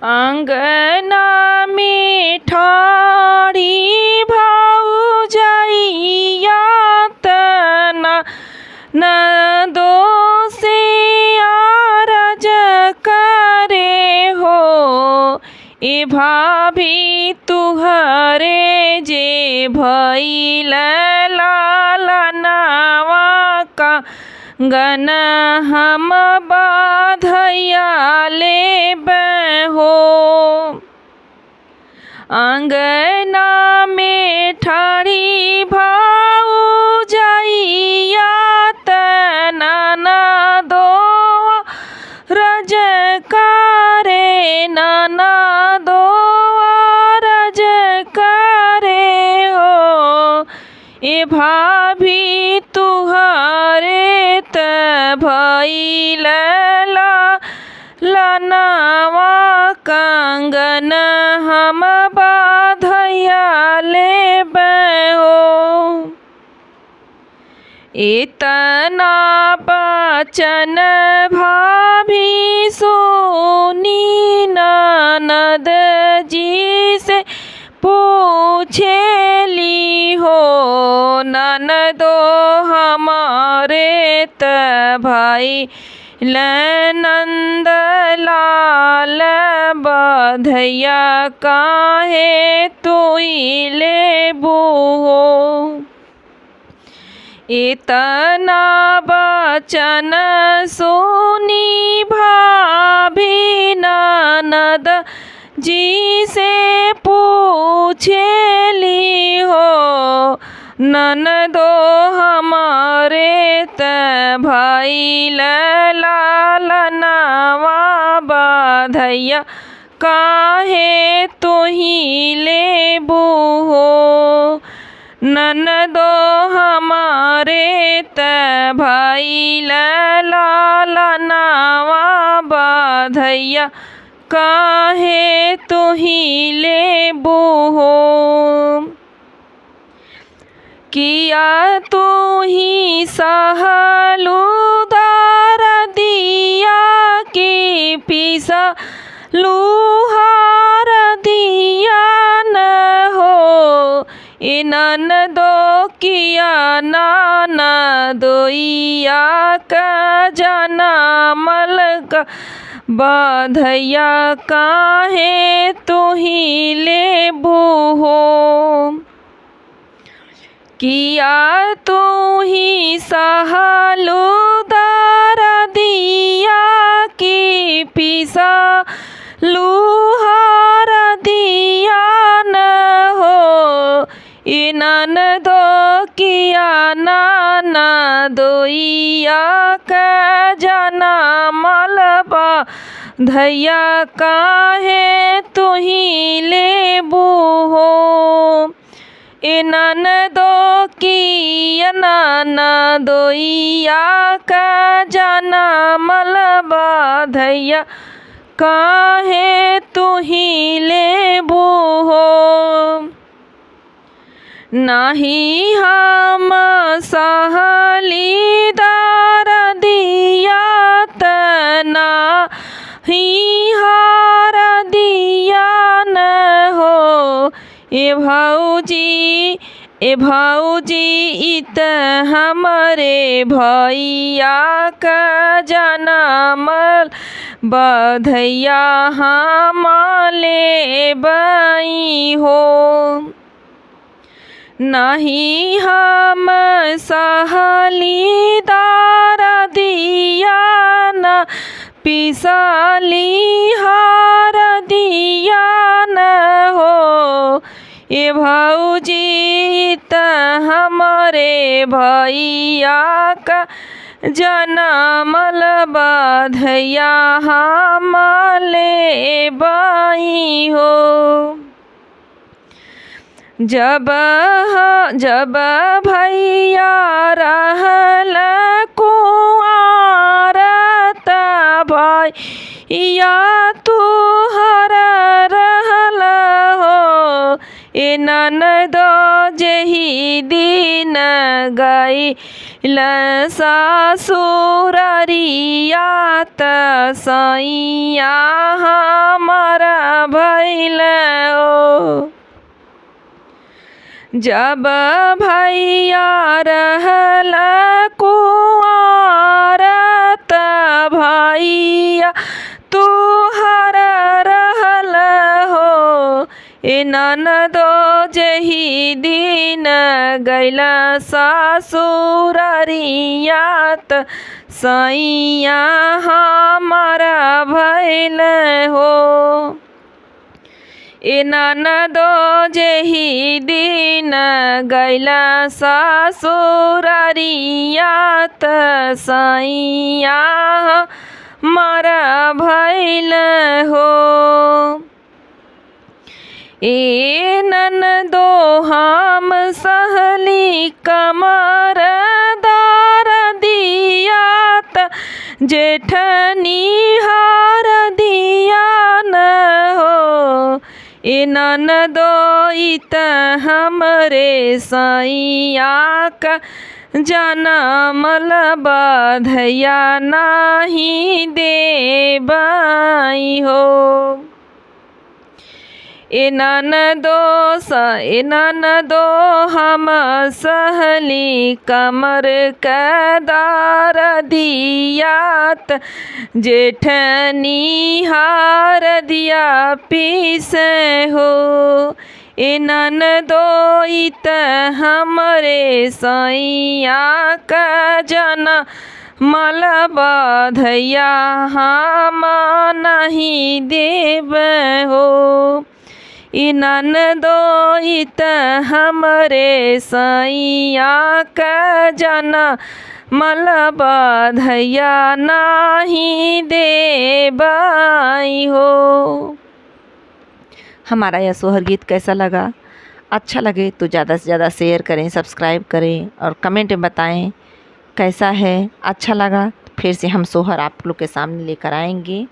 अंगना में ठाड़ी भौजाइया तना नदो से आरज करे हो। ए भाभी तुहरे जे भइल लालनावा का गन हम बाधैया लेबै हो। अंगना में ठाड़ी भौजाइया तना नदो रज करे ननदो रज करे हो। ए भाभी तुहरे त भइल लालनावा कंगन हम बाधैया लेबै हो। इतना बचन भाभी सुनी ननद जी से पूछेली हो। ननदो हमारे त भाई नंद लाल बाधैया काहे तुई लेबू हो। इतना बचन सुनी भाभी ननद जी से पूछेली हो। ननदो हमारे त भइल लालनावा बाधैया काहे तुही लेबू हो। ननदो हमारे त भइल लालनावा बाधैया काहे तुही लेबू हो। किया तुही सहलू दरदिया की पिसा लूहार दिया न हो। ए ननदो किया ननदोइया का जनमल का बाधैया काहे तुही लेबू हो। किया तुही सहलू दरदिया की पिसा लूहार दिया न हो। ए ननदो किया ननदोइया का जनमल बाधैया काहे तुही लेबू हो। ए ननदो किया ननदोइया का जनमल बाधैया काहे तुही लेबू हो। नाही हम सहली दरदिया तना ही हार दिया न हो। ए भौजी इत हमरे भैया का जनमल बाधैया हम लेबै हो। नहीं हम सहली दरदिया न पिसली हार दिया न हो। ए भौजी त हमरे भैया का जनमल बाधैया हम लेबै हो। जब भैया रहल कुआर त भैया तुहर रहल हो। ए ननदो जेहि दिन गइल ससुररिया त सैया हमर भइल हो। जब भैया रहल कुंवार त भैया तुहर रहल हो। ए ननदो जही दिन गैला ससुररिया त सैया हमारा भइल हो। ए ननदो जही दिन गैला ससुररिया त सैया हमारा भइल हो। ए ननदो हम सहली कमर दार दिया त जेठनी हार दिया न हो। ए ननदो इत हमरे सैया का जनमल बधैया नाही देबाई हो। ए ननदो हम सहली कमर कदार दिया त जेठनी हार दिया पीस हो। ए ननदो इत हमरे सैया का जनमल बधैया हम नहीं देब हो। ई ननदो इत हमरे सैया का जनमल बधैया नहीं देबाई हो। हमारा यह सोहर गीत कैसा लगा? अच्छा लगे तो ज़्यादा से ज़्यादा शेयर करें, सब्सक्राइब करें और कमेंट में बताएं कैसा है। अच्छा लगा फिर से हम सोहर आप लोग के सामने लेकर आएंगे।